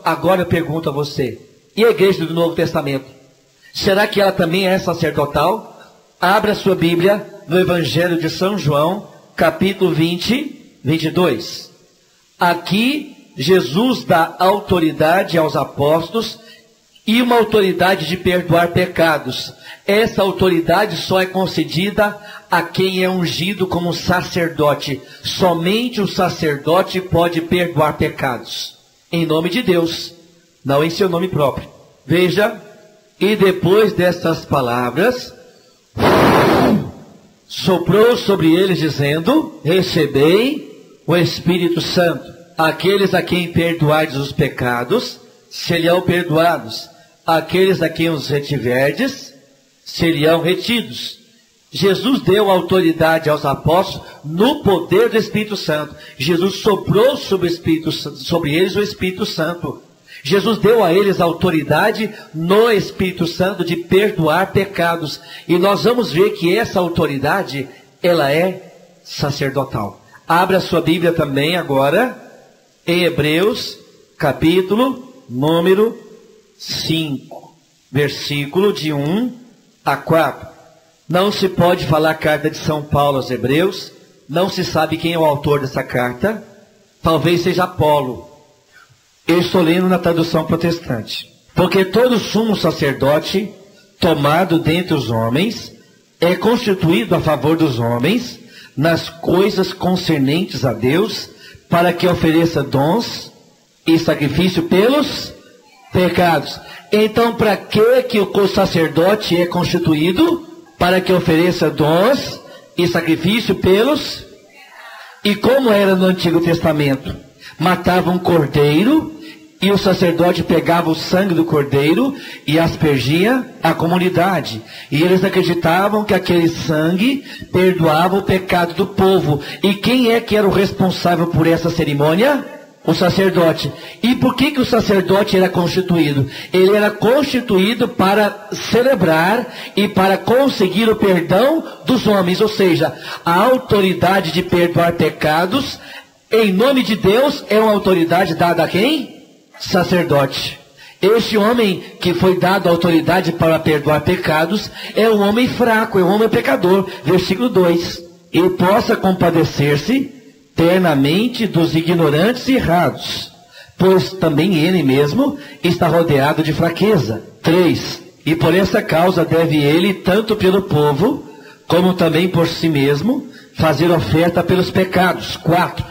Agora eu pergunto a você, e a igreja do Novo Testamento? Será que ela também é sacerdotal? Abra sua Bíblia no Evangelho de São João, capítulo 20, 22. Aqui, Jesus dá autoridade aos apóstolos e uma autoridade de perdoar pecados. Essa autoridade só é concedida a quem é ungido como sacerdote. Somente o sacerdote pode perdoar pecados. Em nome de Deus, não em seu nome próprio. Veja, e depois destas palavras, soprou sobre eles dizendo, recebei o Espírito Santo. Aqueles a quem perdoardes os pecados, serão perdoados. Aqueles a quem os retiverdes, serão retidos. Jesus deu autoridade aos apóstolos no poder do Espírito Santo. Jesus soprou sobre eles o Espírito Santo. Jesus deu a eles autoridade no Espírito Santo de perdoar pecados. E nós vamos ver que essa autoridade, ela é sacerdotal. Abra sua Bíblia também agora, em Hebreus, capítulo número 5, versículo de 1 a 4. Não se pode falar carta de São Paulo aos Hebreus, não se sabe quem é o autor dessa carta, talvez seja Apolo. Eu estou lendo na tradução protestante. Porque todo sumo sacerdote, tomado dentre os homens, é constituído a favor dos homens, nas coisas concernentes a Deus, para que ofereça dons e sacrifício pelos pecados. Então, para que o sacerdote é constituído? Para que ofereça dons e sacrifício pelos... E como era no Antigo Testamento? Matava um cordeiro, e o sacerdote pegava o sangue do cordeiro e aspergia a comunidade. E eles acreditavam que aquele sangue perdoava o pecado do povo. E quem é que era o responsável por essa cerimônia? O sacerdote. E por que o sacerdote era constituído? Ele era constituído para celebrar e para conseguir o perdão dos homens. Ou seja, a autoridade de perdoar pecados, em nome de Deus, é uma autoridade dada a quem? Sacerdote. Este homem que foi dado a autoridade para perdoar pecados é um homem fraco, é um homem pecador. Versículo 2. E possa compadecer-se ternamente dos ignorantes e errados, pois também ele mesmo está rodeado de fraqueza. 3. E por essa causa deve ele, tanto pelo povo, como também por si mesmo, fazer oferta pelos pecados. 4.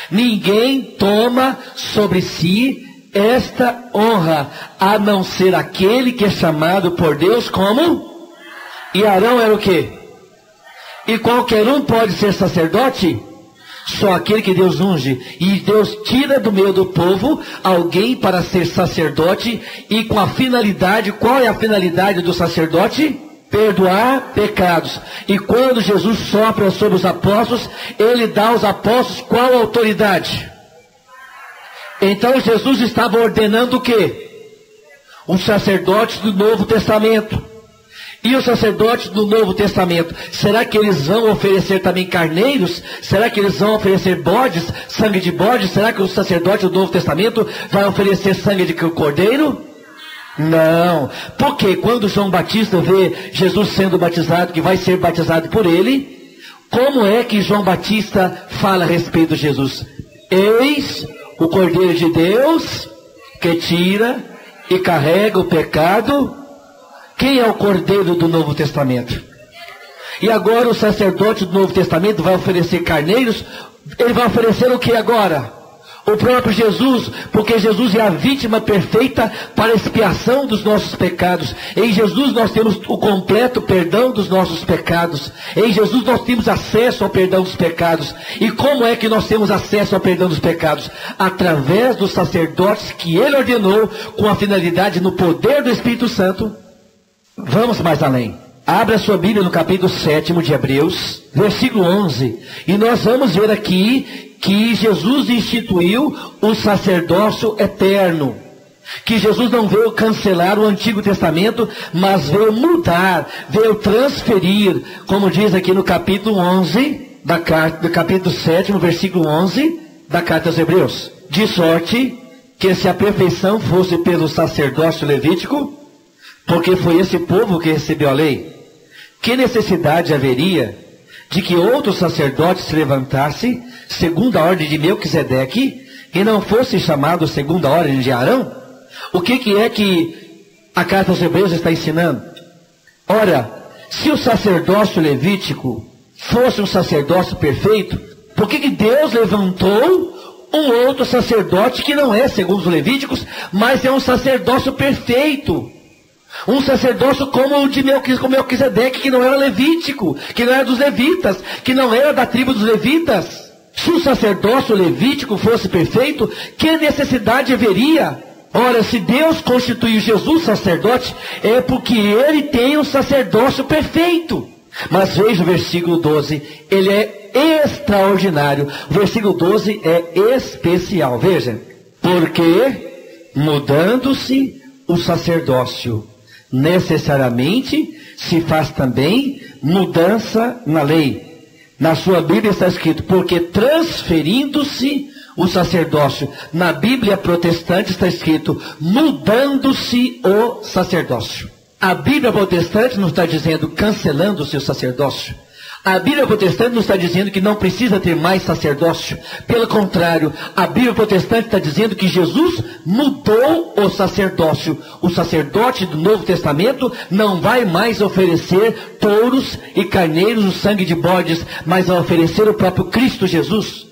Ninguém toma sobre si esta honra, a não ser aquele que é chamado por Deus como? E Arão era o quê? E qualquer um pode ser sacerdote? Só aquele que Deus unge. E Deus tira do meio do povo alguém para ser sacerdote. E com a finalidade, qual é a finalidade do sacerdote? Perdoar pecados. E quando Jesus sopra sobre os apóstolos, ele dá aos apóstolos qual autoridade? Então Jesus estava ordenando o quê? Os sacerdotes do Novo Testamento. E os sacerdotes do Novo Testamento, será que eles vão oferecer também carneiros? Será que eles vão oferecer bodes, sangue de bode? Será que o sacerdote do Novo Testamento vai oferecer sangue de cordeiro? Não. Porque quando João Batista vê Jesus sendo batizado, que vai ser batizado por ele, como é que João Batista fala a respeito de Jesus? Eis o Cordeiro de Deus que tira e carrega o pecado. Quem é o Cordeiro do Novo Testamento? E agora o sacerdote do Novo Testamento vai oferecer carneiros. Ele vai oferecer o que agora? O próprio Jesus, porque Jesus é a vítima perfeita para a expiação dos nossos pecados. Em Jesus nós temos o completo perdão dos nossos pecados. Em Jesus nós temos acesso ao perdão dos pecados. E como é que nós temos acesso ao perdão dos pecados? Através dos sacerdotes que ele ordenou, com a finalidade no poder do Espírito Santo. Vamos mais além. Abra sua Bíblia no capítulo 7 de Hebreus, versículo 11. E nós vamos ver aqui que Jesus instituiu o sacerdócio eterno. Que Jesus não veio cancelar o Antigo Testamento, mas veio mudar, veio transferir, como diz aqui no capítulo 11, do capítulo 7, versículo 11, da carta aos Hebreus. De sorte que se a perfeição fosse pelo sacerdócio levítico, porque foi esse povo que recebeu a lei, que necessidade haveria de que outro sacerdote se levantasse, segundo a ordem de Melquisedeque, e não fosse chamado segundo a ordem de Arão? O que é que a carta aos Hebreus está ensinando? Ora, se o sacerdócio levítico fosse um sacerdócio perfeito, por que Deus levantou um outro sacerdote que não é segundo os levíticos, mas é um sacerdócio perfeito? Um sacerdócio como o de Melquisedeque, que não era levítico, que não era dos levitas, que não era da tribo dos levitas. Se o sacerdócio levítico fosse perfeito, que necessidade haveria? Ora, se Deus constituiu Jesus sacerdote, é porque ele tem um sacerdócio perfeito. Mas veja o versículo 12, ele é extraordinário. O versículo 12 é especial, veja. Porque, mudando-se o sacerdócio, necessariamente se faz também mudança na lei. Na sua Bíblia está escrito, porque transferindo-se o sacerdócio. Na Bíblia protestante está escrito, mudando-se o sacerdócio. A Bíblia protestante não está dizendo cancelando o seu sacerdócio. A Bíblia protestante não está dizendo que não precisa ter mais sacerdócio. Pelo contrário, a Bíblia protestante está dizendo que Jesus mudou o sacerdócio. O sacerdote do Novo Testamento não vai mais oferecer touros e carneiros, o sangue de bodes, mas vai oferecer o próprio Cristo Jesus.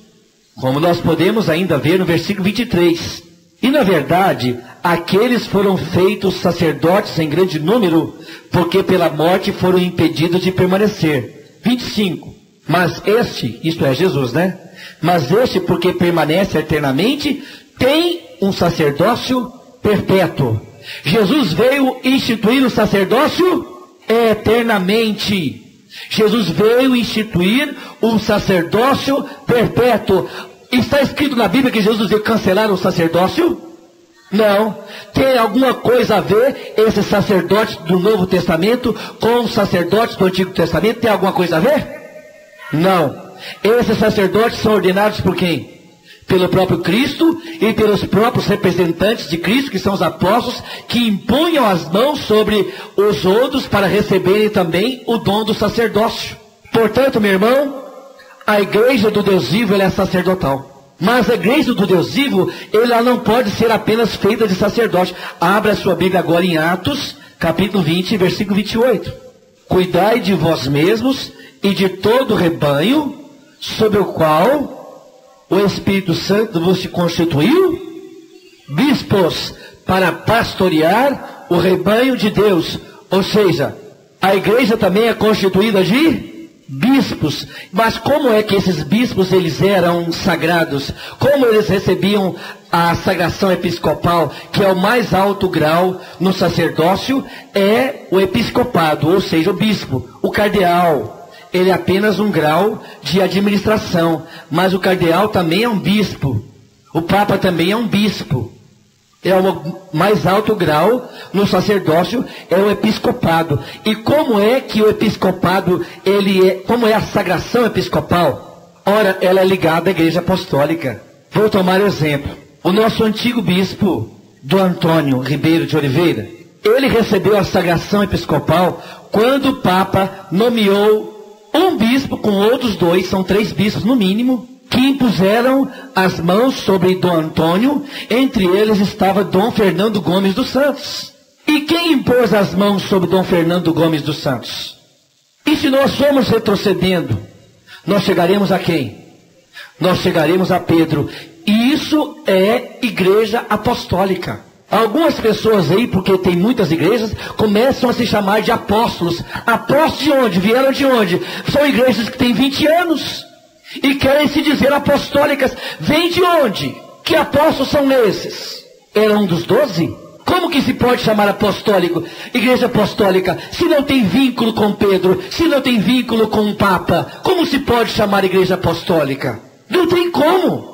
Como nós podemos ainda ver no versículo 23. E na verdade, aqueles foram feitos sacerdotes em grande número, porque pela morte foram impedidos de permanecer. 25. Mas este, isto é Jesus, né? Mas este, porque permanece eternamente, tem um sacerdócio perpétuo. Jesus veio instituir o sacerdócio eternamente. Jesus veio instituir um sacerdócio perpétuo. Está escrito na Bíblia que Jesus veio cancelar o sacerdócio? Não. Tem alguma coisa a ver esse sacerdote do Novo Testamento com os sacerdotes do Antigo Testamento? Tem alguma coisa a ver? Não. Esses sacerdotes são ordenados por quem? Pelo próprio Cristo e pelos próprios representantes de Cristo, que são os apóstolos, que impunham as mãos sobre os outros para receberem também o dom do sacerdócio. Portanto, meu irmão, a igreja do Deus vivo ela é sacerdotal. Mas a igreja do Deus vivo, ela não pode ser apenas feita de sacerdote. Abra a sua Bíblia agora em Atos, capítulo 20, versículo 28. Cuidai de vós mesmos e de todo o rebanho, sobre o qual o Espírito Santo vos constituiu, bispos, para pastorear o rebanho de Deus. Ou seja, a igreja também é constituída de bispos. Mas como é que esses bispos eles eram sagrados? Como eles recebiam a sagração episcopal, que é o mais alto grau no sacerdócio, é o episcopado, ou seja, o bispo. O cardeal, ele é apenas um grau de administração, mas o cardeal também é um bispo. O papa também é um bispo. É o mais alto grau no sacerdócio, é o episcopado. E como é que o episcopado, como é a sagração episcopal? Ora, ela é ligada à igreja apostólica. Vou tomar um exemplo. O nosso antigo bispo, Dom Antônio Ribeiro de Oliveira, ele recebeu a sagração episcopal quando o Papa nomeou um bispo com outros dois, são 3 bispos no mínimo, que impuseram as mãos sobre Dom Antônio, entre eles estava Dom Fernando Gomes dos Santos. E quem impôs as mãos sobre Dom Fernando Gomes dos Santos? E se nós formos retrocedendo, nós chegaremos a quem? Nós chegaremos a Pedro. E isso é igreja apostólica. Algumas pessoas aí, porque tem muitas igrejas, começam a se chamar de apóstolos. Apóstolos de onde? Vieram de onde? São igrejas que têm 20 anos. E querem se dizer apostólicas. Vem de onde? Que apóstolos são esses? Era um dos 12? Como que se pode chamar apostólico, igreja apostólica, se não tem vínculo com Pedro, se não tem vínculo com o Papa? Como se pode chamar igreja apostólica? Não tem como.